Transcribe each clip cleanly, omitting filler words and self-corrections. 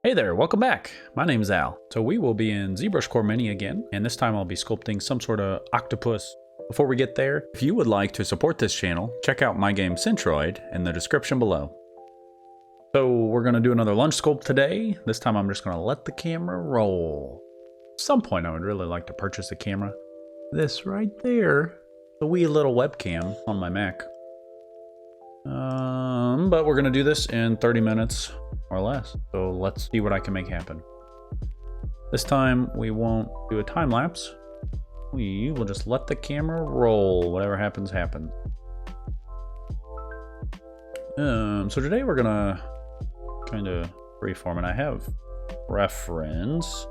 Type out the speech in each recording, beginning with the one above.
Hey there, welcome back. My name's Al. So we will be in Zbrush Core Mini again, and this time I'll be sculpting some sort of octopus. Before we get there, if you would like to support this channel, check out my game Centroid in the description below. So we're going to do another lunge sculpt today. This time I'm just going to let the camera roll. At some point I would really like to purchase a camera. This right there, the wee little webcam on my Mac. But we're going to do this in 30 minutes or less. So let's see what I can make happen. This time we won't do a time lapse. We will just let the camera roll. Whatever happens, happens. So today we're gonna kind of freeform it. I have reference.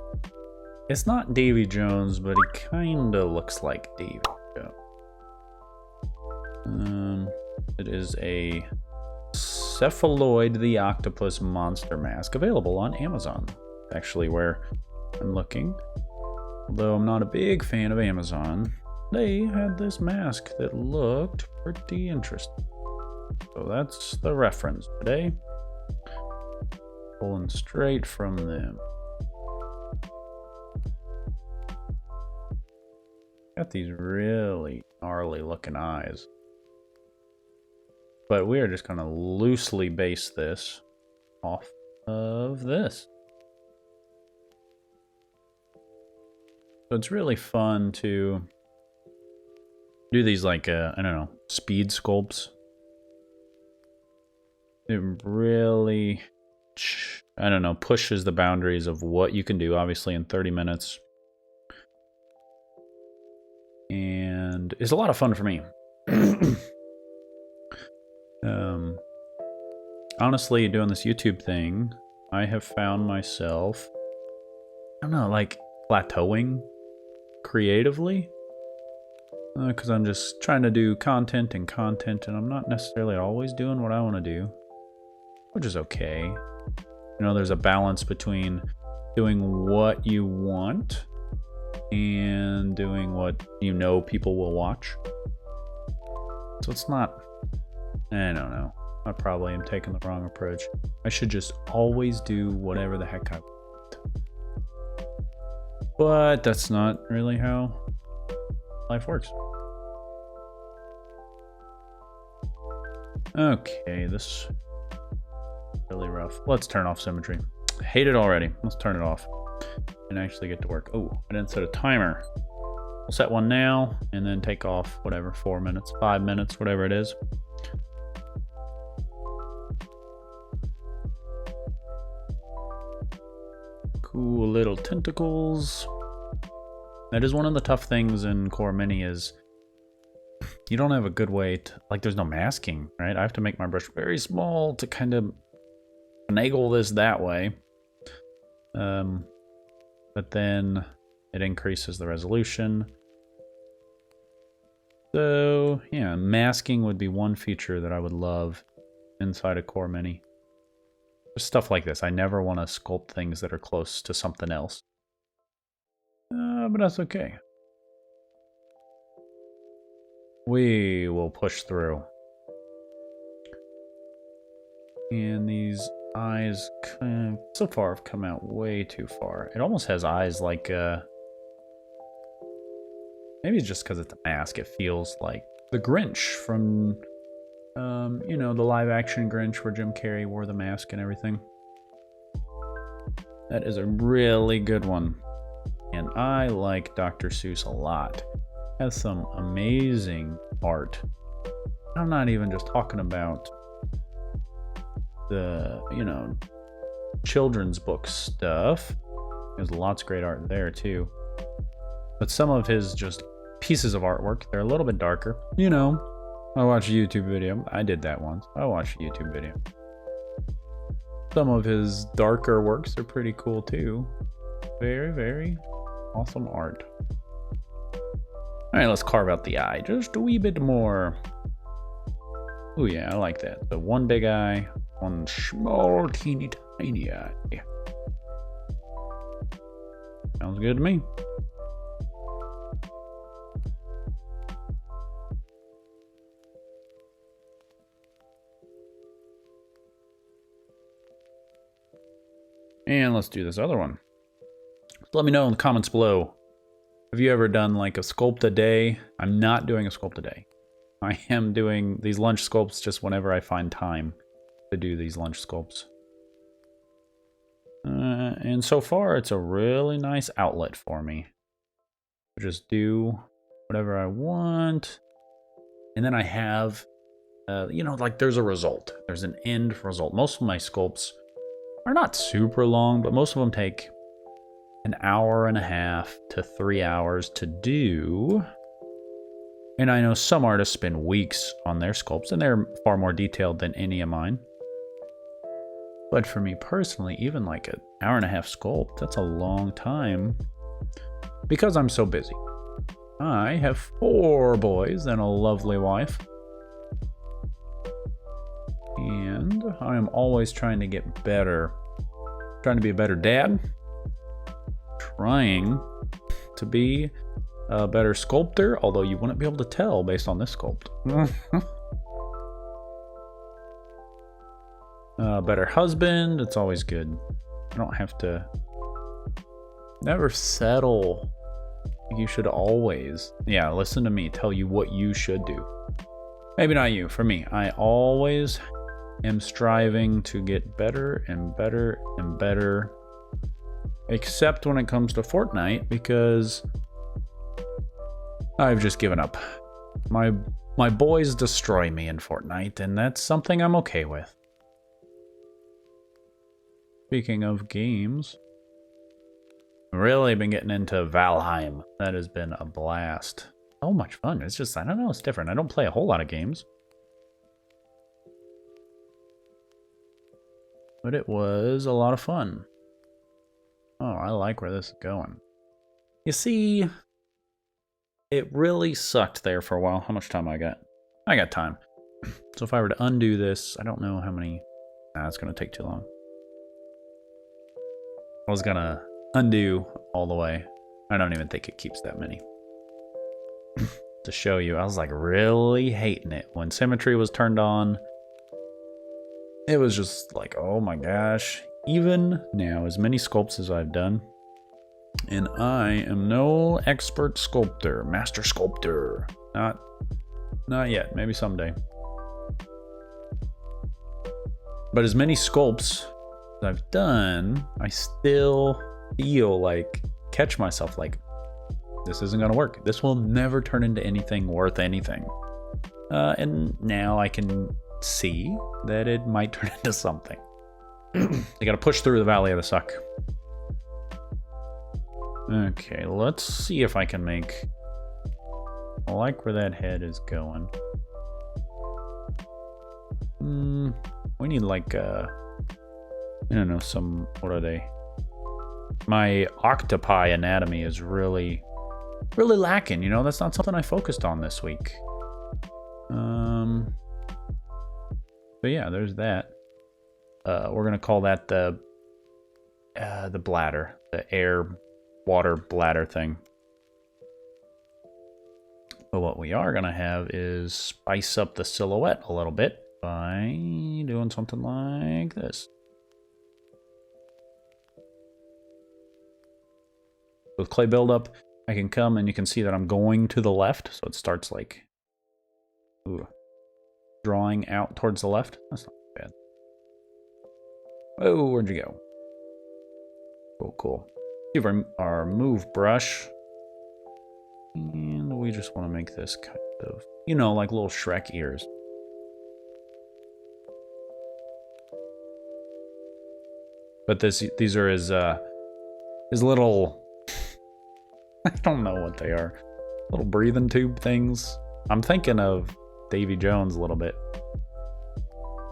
It's not Davy Jones, but he kind of looks like Davy Jones. It is a Cephaloid the Octopus monster mask available on Amazon. Actually, where I'm looking. Although I'm not a big fan of Amazon, they had this mask that looked pretty interesting. So that's the reference today. Pulling straight from them. Got these really gnarly looking eyes. But we are just going to loosely base this off of this. So it's really fun to do these like, I don't know, speed sculpts. It really, I don't know, pushes the boundaries of what you can do, obviously, in 30 minutes. And it's a lot of fun for me. Honestly, doing this YouTube thing, I have found myself, I don't know, like plateauing creatively. Because I'm just trying to do content, and I'm not necessarily always doing what I want to do, which is okay. You know, there's a balance between doing what you want and doing what you know people will watch. So it's not, I don't know. I probably am taking the wrong approach. I should just always do whatever the heck I want. But that's not really how life works. Okay, this is really rough. Let's turn off symmetry. I hate it already. Let's turn it off and actually get to work. Oh, I didn't set a timer. We'll set one now and then take off whatever, 4 minutes, 5 minutes, whatever it is. Cool little tentacles. That is one of the tough things in Core Mini is you don't have a good way to, like, there's no masking, right? I have to make my brush very small to kind of finagle this that way. But then it increases the resolution. So, yeah, masking would be one feature that I would love inside a Core Mini. Just stuff like this. I never want to sculpt things that are close to something else. But that's okay. We will push through. And these eyes so far have come out way too far. It almost has eyes like maybe it's just because it's a mask. It feels like the Grinch from you know, the live action Grinch where Jim Carrey wore the mask and everything. That is a really good one. And I like Dr. Seuss a lot. Has some amazing art. I'm not even just talking about the, you know, children's book stuff. There's lots of great art there too. But some of his just pieces of artwork, they're a little bit darker. You know, I watched a YouTube video. I did that once. I watched a YouTube video. Some of his darker works are pretty cool too. Very, very awesome art. Alright, let's carve out the eye just a wee bit more. Oh yeah, I like that. So one big eye, one small, teeny, tiny eye. Sounds good to me. And let's do this other one. Let me know in the comments below. Have you ever done like a sculpt a day? I'm not doing a sculpt a day. I am doing these lunch sculpts just whenever I find time to do these lunch sculpts. And so far, it's a really nice outlet for me. Just do whatever I want. And then I have, you know, like there's a result. There's an end result. Most of my sculpts are not super long, but most of them take an hour and a half to 3 hours to do. And I know some artists spend weeks on their sculpts, and they're far more detailed than any of mine. But for me personally, even like an hour and a half sculpt, that's a long time because I'm so busy. I have 4 boys and a lovely wife. And I am always trying to get better. Trying to be a better dad. Trying to be a better sculptor, although you wouldn't be able to tell based on this sculpt. Better husband, it's always good. I don't have to... Never settle. You should always... Yeah, listen to me, tell you what you should do. Maybe not you, for me. I always am striving to get better and better and better. Except when it comes to Fortnite, because I've just given up. My boys destroy me in Fortnite, and that's something I'm okay with. Speaking of games, really been getting into Valheim. That has been a blast. So much fun. It's just, I don't know, it's different. I don't play a whole lot of games. But it was a lot of fun. Oh, I like where this is going. You see, it really sucked there for a while. How much time I got? I got time. So if I were to undo this, I don't know how many... Nah, it's going to take too long. I was going to undo all the way. I don't even think it keeps that many. To show you, I was like really hating it. When symmetry was turned on, it was just like, oh my gosh. Even now, as many sculpts as I've done, and I am no expert sculptor, master sculptor. Not yet, maybe someday. But as many sculpts as I've done, I still feel like, catch myself like, this isn't gonna work. This will never turn into anything worth anything. And now I can see that it might turn into something. You gotta push through the valley of the suck. Okay, let's see if I can make... I like where that head is going. We need like, I don't know, some... What are they? My octopi anatomy is really lacking, you know? That's not something I focused on this week. But yeah, there's that. We're gonna call that the bladder, the air water bladder thing. But what we are gonna have is spice up the silhouette a little bit by doing something like this. With clay buildup, I can come and you can see that I'm going to the left, so it starts like drawing out towards the left. That's not bad. Oh, where'd you go? Cool, cool. Give our move brush. And we just want to make this kind of, you know, like little Shrek ears. But these are his little, I don't know what they are. Little breathing tube things. I'm thinking of Davy Jones a little bit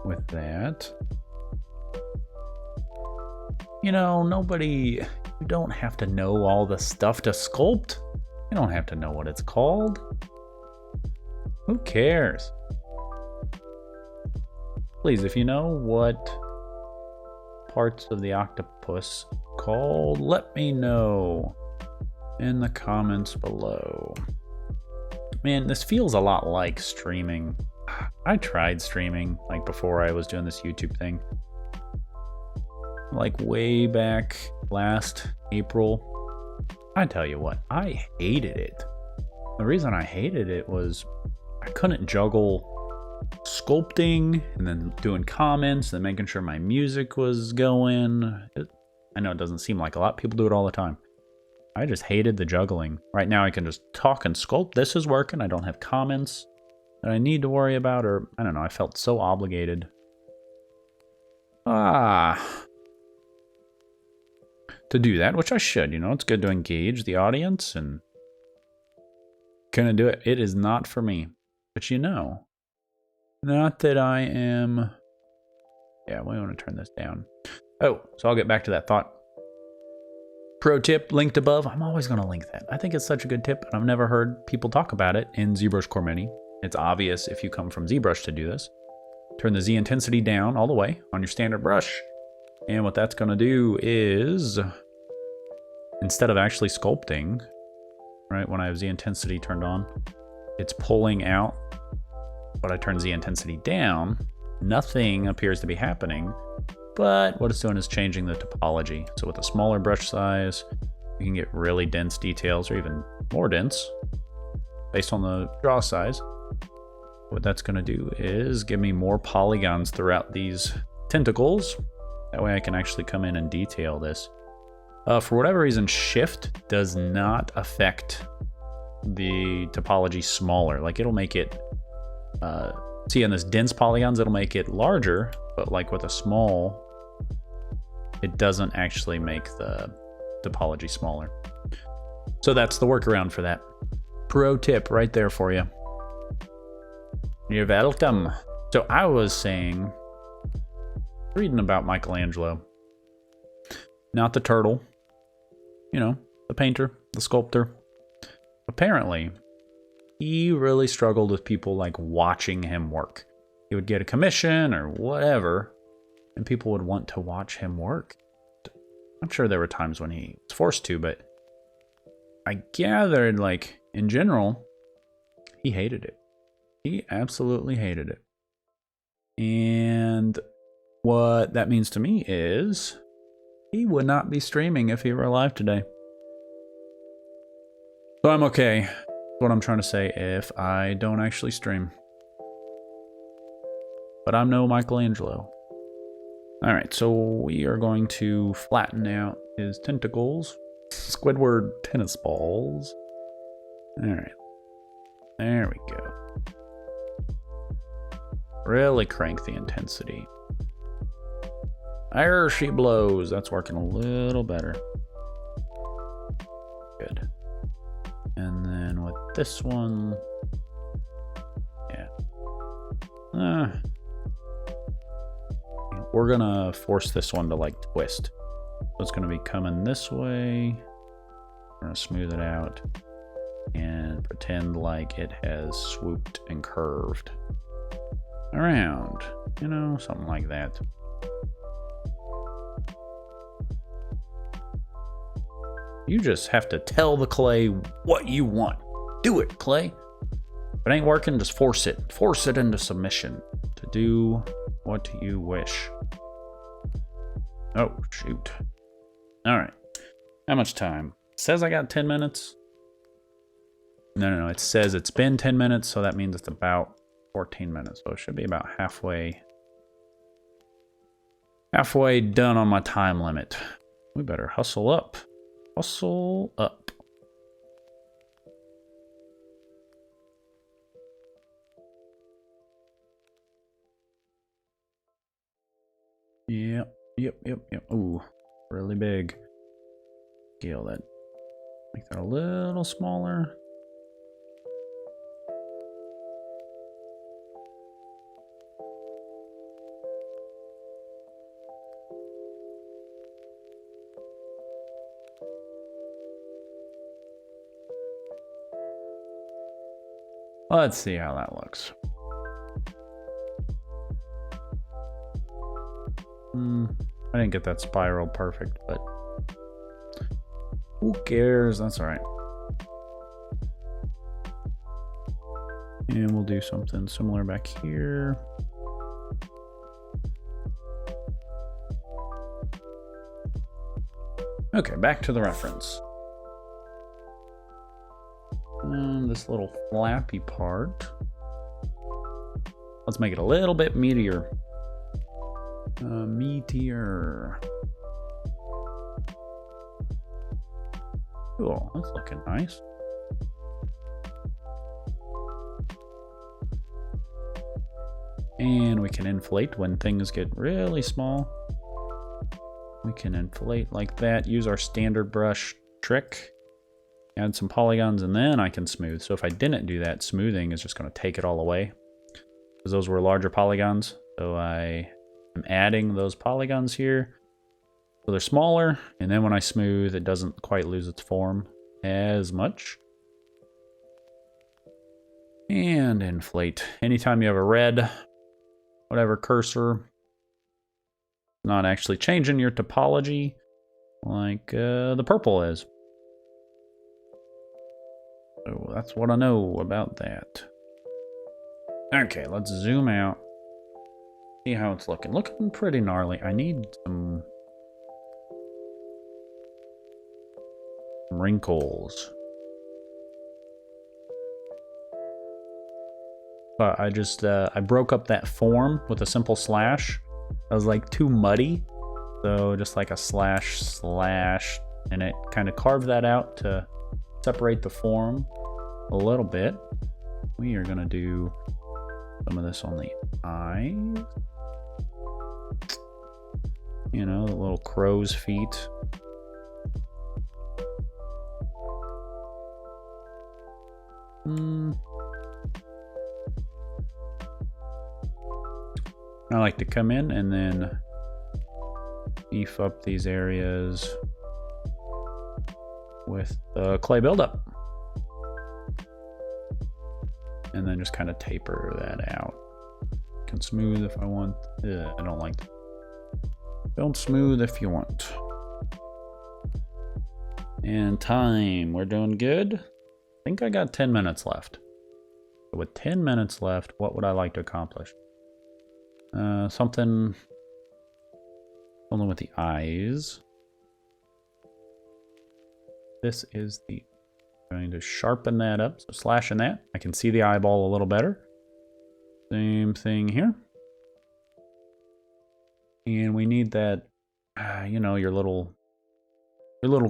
with that. You know, you don't have to know all the stuff to sculpt. You don't have to know what it's called. Who cares? Please, if you know what parts of the octopus called, let me know in the comments below. Man, this feels a lot like streaming. I tried streaming like before I was doing this YouTube thing. like way back last April. I tell you what, I hated it. The reason I hated it was I couldn't juggle sculpting and then doing comments and making sure my music was going. I know it doesn't seem like a lot. People do it all the time. I just hated the juggling. Right now I can just talk and sculpt. This is working. I don't have comments that I need to worry about, or I don't know. I felt so obligated. To do that, which I should, you know, it's good to engage the audience and gonna do it. It is not for me, but you know, not that I am. Yeah, we want to turn this down. Oh, so I'll get back to that thought. Pro tip linked above. I'm always going to link that. I think it's such a good tip, and I've never heard people talk about it in Zbrush Core Mini. It's obvious if you come from ZBrush to do this. Turn the Z intensity down all the way on your standard brush. And what that's going to do is, instead of actually sculpting, right, when I have Z intensity turned on, it's pulling out. But I turn Z intensity down, nothing appears to be happening. But what it's doing is changing the topology. So with a smaller brush size, you can get really dense details, or even more dense, based on the draw size. What that's going to do is give me more polygons throughout these tentacles. That way I can actually come in and detail this. For whatever reason, shift does not affect the topology smaller. Like, it'll make it, see on this dense polygons, it'll make it larger, but like with a small, it doesn't actually make the topology smaller. So that's the workaround for that. Pro tip right there for you. You're welcome. So I was saying, reading about Michelangelo, not the turtle, you know, the painter, the sculptor. Apparently, he really struggled with people like watching him work. He would get a commission or whatever, and people would want to watch him work. I'm sure there were times when he was forced to, but I gathered, like, in general, he hated it. He absolutely hated it. And what that means to me is he would not be streaming if he were alive today. So I'm okay. That's what I'm trying to say, if I don't actually stream. But I'm no Michelangelo. Alright, so we are going to flatten out his tentacles. Squidward tennis balls. Alright. There we go. Really crank the intensity. There she blows. That's working a little better. Good. And then with this one, yeah. We're gonna force this one to like twist. So it's gonna be coming this way. We're gonna smooth it out and pretend like it has swooped and curved around, you know, something like that. You just have to tell the clay what you want. Do it, clay. If it ain't working, just force it. Force it into submission to do what you wish. Oh, shoot. All right. How much time? It says I got 10 minutes. No. It says it's been 10 minutes, so that means it's about 14 minutes. So it should be about halfway done on my time limit. We better hustle up. Hustle up. Yep. Ooh, really big. Scale that. Make that a little smaller. Let's see how that looks. I didn't get that spiral perfect, but who cares? That's all right. And we'll do something similar back here. Okay, back to the reference. And this little flappy part. Let's make it a little bit meatier. Meatier. Cool, that's looking nice. And we can inflate when things get really small. We can inflate like that, use our standard brush trick, add some polygons, and then I can smooth. So if I didn't do that, smoothing is just going to take it all away, because those were larger polygons. So I am adding those polygons here. So they're smaller, and then when I smooth, it doesn't quite lose its form as much. And inflate. Anytime you have a red, whatever cursor, not actually changing your topology like the purple is. So that's what I know about that. Okay, let's zoom out. See how it's looking. Looking pretty gnarly. I need some wrinkles. But I just, I broke up that form with a simple slash. It was like too muddy. So just like a slash, and it kind of carved that out to separate the form a little bit. We are gonna do some of this on the eyes. You know, the little crow's feet. I like to come in and then beef up these areas with the clay buildup. And then just kind of taper that out. Can smooth if I want. I don't like that. Don't smooth if you want. And time, we're doing good. I think I got 10 minutes left. So with 10 minutes left, what would I like to accomplish? Something with the eyes. This is the, going to sharpen that up. So slashing that, I can see the eyeball a little better. Same thing here. And we need that, you know, your little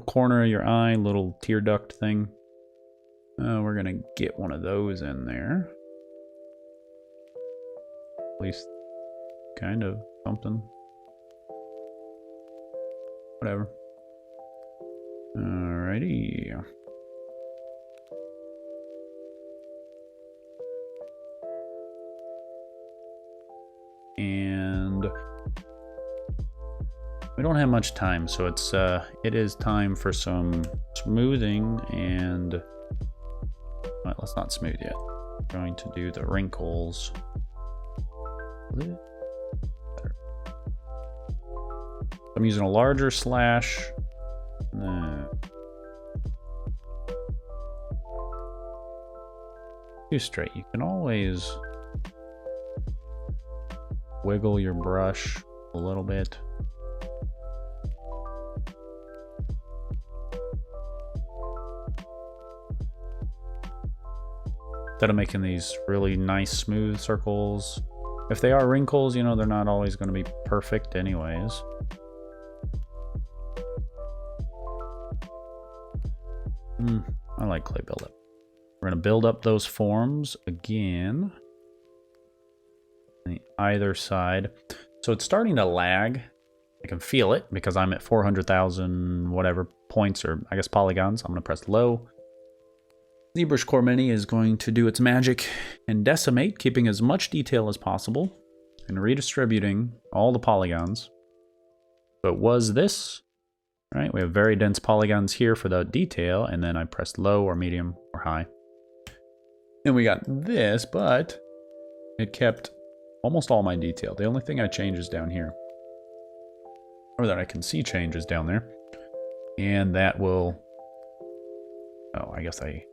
corner of your eye, little tear duct thing. We're gonna get one of those in there. At least kind of something. Whatever. Alrighty. And we don't have much time, so it is time for some smoothing. And well, let's not smooth yet. I'm going to do the wrinkles. I'm using a larger slash. Too straight. You can always wiggle your brush a little bit. Instead of making these really nice smooth circles. If they are wrinkles, you know, they're not always going to be perfect anyways. I like clay buildup. We're going to build up those forms again. On either side. So it's starting to lag. I can feel it because I'm at 400,000 whatever points, or I guess polygons. I'm going to press low. Zbrush Core Mini is going to do its magic and decimate, keeping as much detail as possible and redistributing all the polygons. So it was this, right? We have very dense polygons here for the detail, and then I pressed low or medium or high. And we got this, but it kept almost all my detail. The only thing I changed is down here, or that I can see changes down there. And that will, oh, I guess I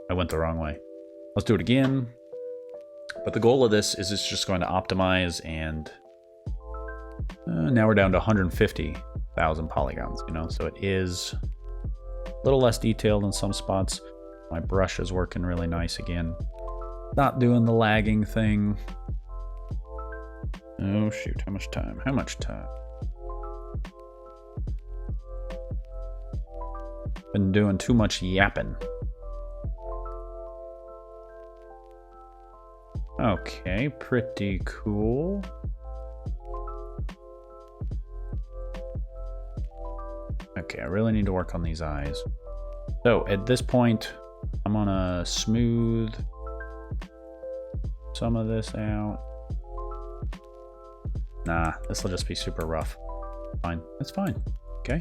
went the wrong way. Let's do it again. But the goal of this is it's just going to optimize, and now we're down to 150. 1,000 polygons, you know, so it is a little less detailed in some spots. My brush is working really nice again. Not doing the lagging thing. Oh shoot, how much time? How much time? Been doing too much yapping. Okay, pretty cool. Okay, I really need to work on these eyes. So at this point, I'm gonna smooth some of this out. Nah, this will just be super rough. Fine, it's fine. Okay,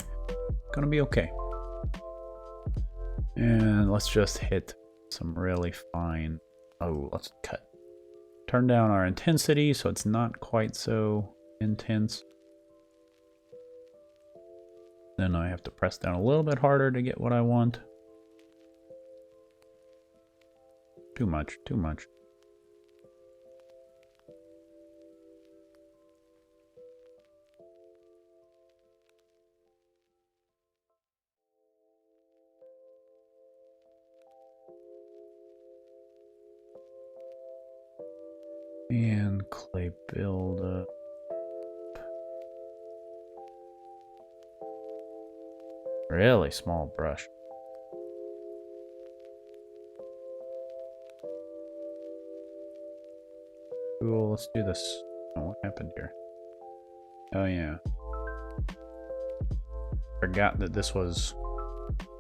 gonna be okay. And let's just hit some really fine. Oh, let's cut. Turn down our intensity so it's not quite so intense. Then I have to press down a little bit harder to get what I want. Too much, too much. And clay buildup. Really small brush. Cool, let's do this. Oh, what happened here? Oh yeah. Forgot that this was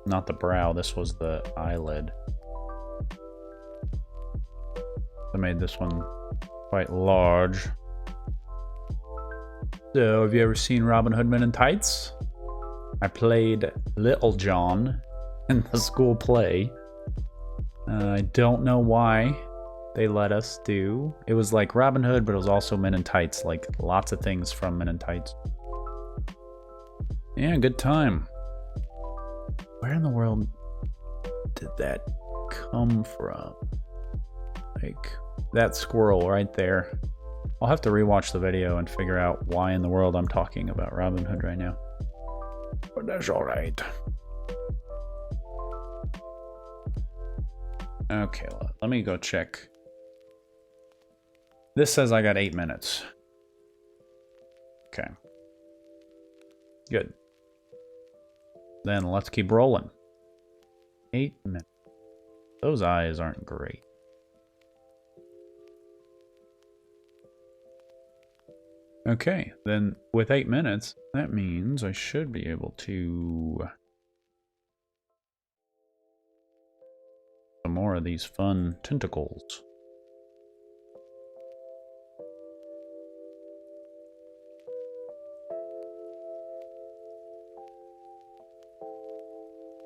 not the brow, this was the eyelid. I made this one quite large. So, have you ever seen Robin Hood Men in Tights? I played Little John in the school play. I don't know why they let us do. It was like Robin Hood, but it was also Men in Tights. Like lots of things from Men in Tights. Yeah, good time. Where in the world did that come from? Like that squirrel right there. I'll have to rewatch the video and figure out why in the world I'm talking about Robin Hood right now. But that's alright. Okay, let me go check. This says I got 8 minutes. Okay. Good. Then let's keep rolling. 8 minutes. Those eyes aren't great. Okay, then with 8 minutes, that means I should be able to some more of these fun tentacles.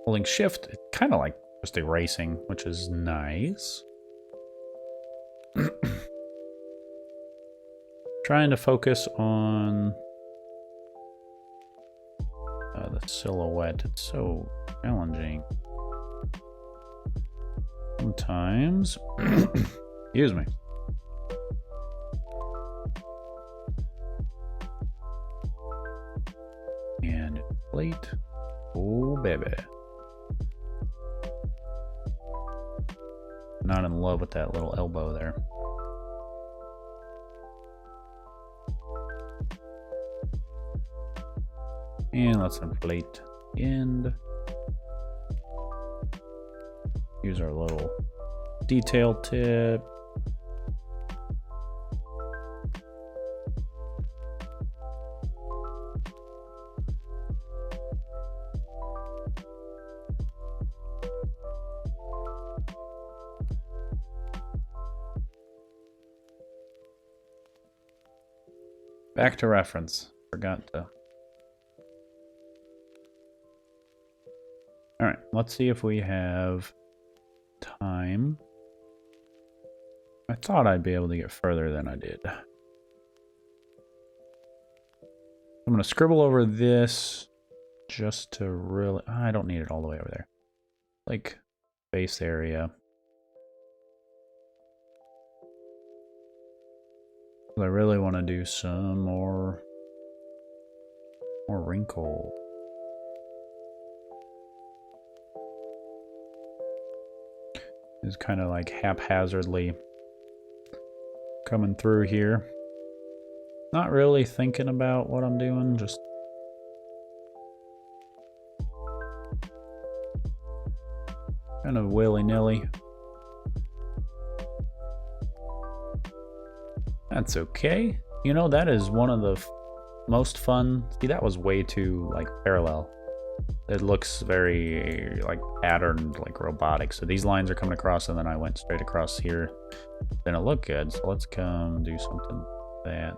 Holding shift, it's kind of like just erasing, which is nice. Trying to focus on the silhouette. It's so challenging. Sometimes. Excuse me. And plate. Oh, baby. Not in love with that little elbow there. And let's inflate the end. Use our little detail tip. Back to reference. Forgot to. All right, let's see if we have time. I thought I'd be able to get further than I did. I'm going to scribble over this just to really... I don't need it all the way over there. Like, face area. I really want to do some more More wrinkle. It's kind of like haphazardly coming through here. Not really thinking about what I'm doing, just kind of willy-nilly. That's okay. You know, that is one of the most fun. See, that was way too, like, parallel. It looks very, like, patterned, like, robotic. So these lines are coming across, and then I went straight across here. Didn't look good, so let's come do something like that.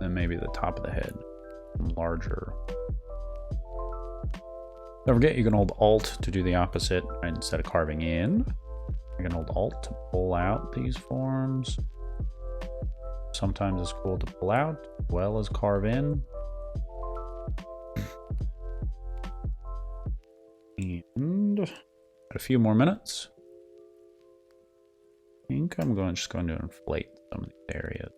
Then maybe the top of the head, larger. Don't forget, you can hold Alt to do the opposite. Right? Instead of carving in, you can hold Alt to pull out these forms. Sometimes it's cool to pull out as well as carve in. And a few more minutes. I think I'm just going to inflate some of these areas.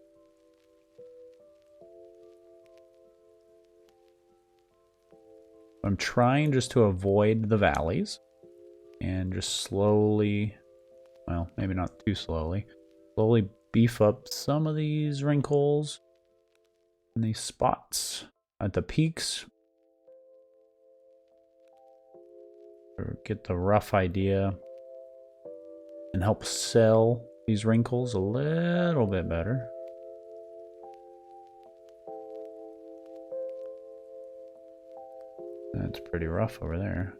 I'm trying just to avoid the valleys and just slowly, well, maybe not too slowly, slowly beef up some of these wrinkles and these spots at the peaks. Or get the rough idea and help sell these wrinkles a little bit better. That's pretty rough over there.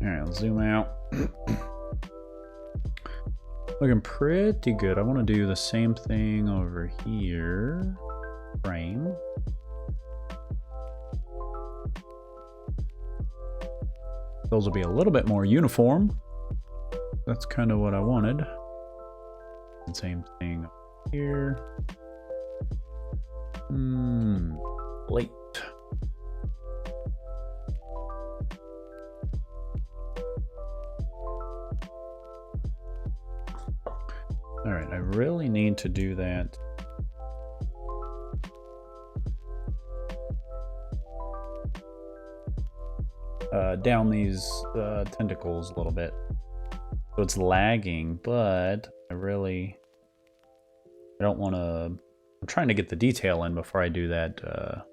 Alright, let's zoom out. Looking pretty good. I want to do the same thing over here. Frame. Those will be a little bit more uniform. That's kind of what I wanted. And same thing here. Plate. All right, I really need to do that. Down these tentacles a little bit. So it's lagging, but I don't want to... I'm trying to get the detail in before I do that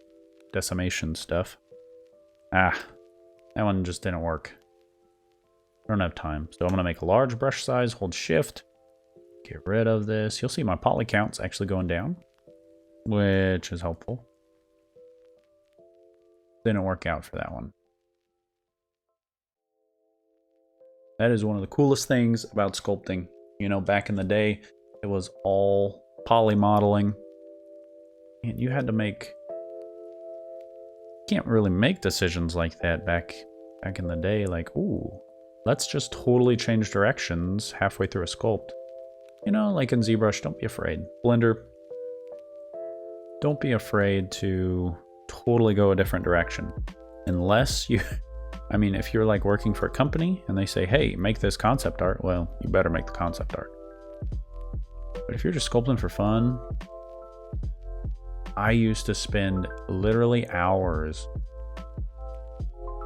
decimation stuff. Ah, that one just didn't work. I don't have time. So I'm going to make a large brush size, hold shift, get rid of this. You'll see my poly count's actually going down, which is helpful. Didn't work out for that one. That is one of the coolest things about sculpting. You know, back in the day, it was all poly modeling. And you had to make... You can't really make decisions like that back in the day. Like, ooh, let's just totally change directions halfway through a sculpt. You know, like in ZBrush, don't be afraid. Blender, don't be afraid to totally go a different direction. Unless you... I mean, if you're like working for a company and they say, hey, make this concept art, well, you better make the concept art. But if you're just sculpting for fun, I used to spend literally hours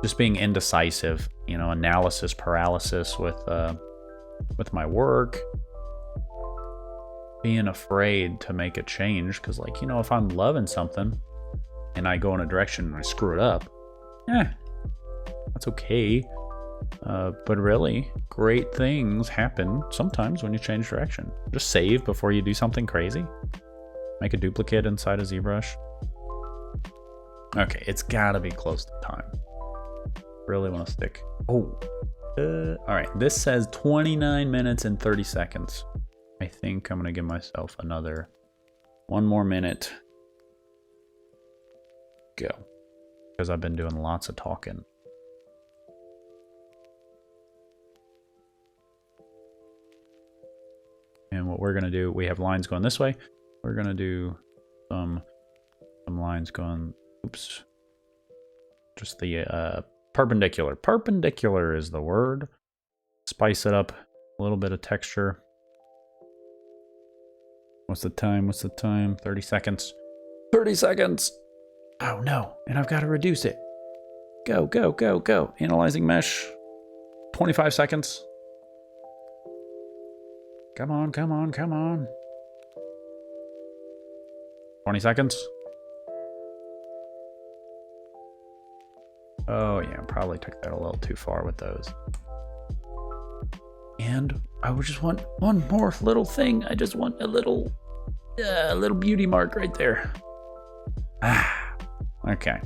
just being indecisive, you know, analysis paralysis with my work, being afraid to make a change. Because, like, you know, if I'm loving something and I go in a direction and I screw it up, that's okay. But really, great things happen sometimes when you change direction. Just save before you do something crazy. Make a duplicate inside of ZBrush. Okay, it's gotta be close to time. Really want to stick. Oh. Alright, this says 29 minutes and 30 seconds. I think I'm gonna give myself another 1 more minute. Go. Because I've been doing lots of talking. And what we're going to do, we have lines going this way. We're going to do some lines going, oops. Just the perpendicular. Perpendicular is the word. Spice it up. A little bit of texture. What's the time? What's the time? 30 seconds. 30 seconds! Oh no, and I've got to reduce it. Go, go, go, go. Analyzing mesh. 25 seconds. Come on, come on, come on. 20 seconds. Oh yeah, probably took that a little too far with those. And I would just want one more little thing. I just want a little beauty mark right there. Ah, okay.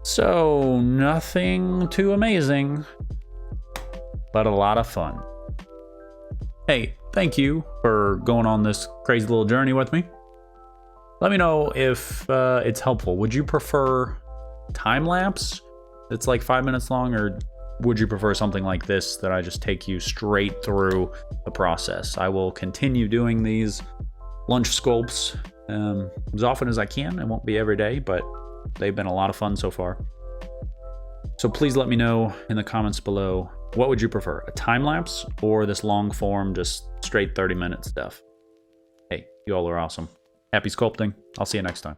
So nothing too amazing, but a lot of fun. Hey, thank you for going on this crazy little journey with me. Let me know if it's helpful. Would you prefer time lapse that's like 5 minutes long, or would you prefer something like this that I just take you straight through the process? I will continue doing these lunch sculpts as often as I can. It won't be every day, but they've been a lot of fun so far. So please let me know in the comments below, what would you prefer, a time lapse or this long form, just straight 30-minute stuff? Hey, you all are awesome. Happy sculpting. I'll see you next time.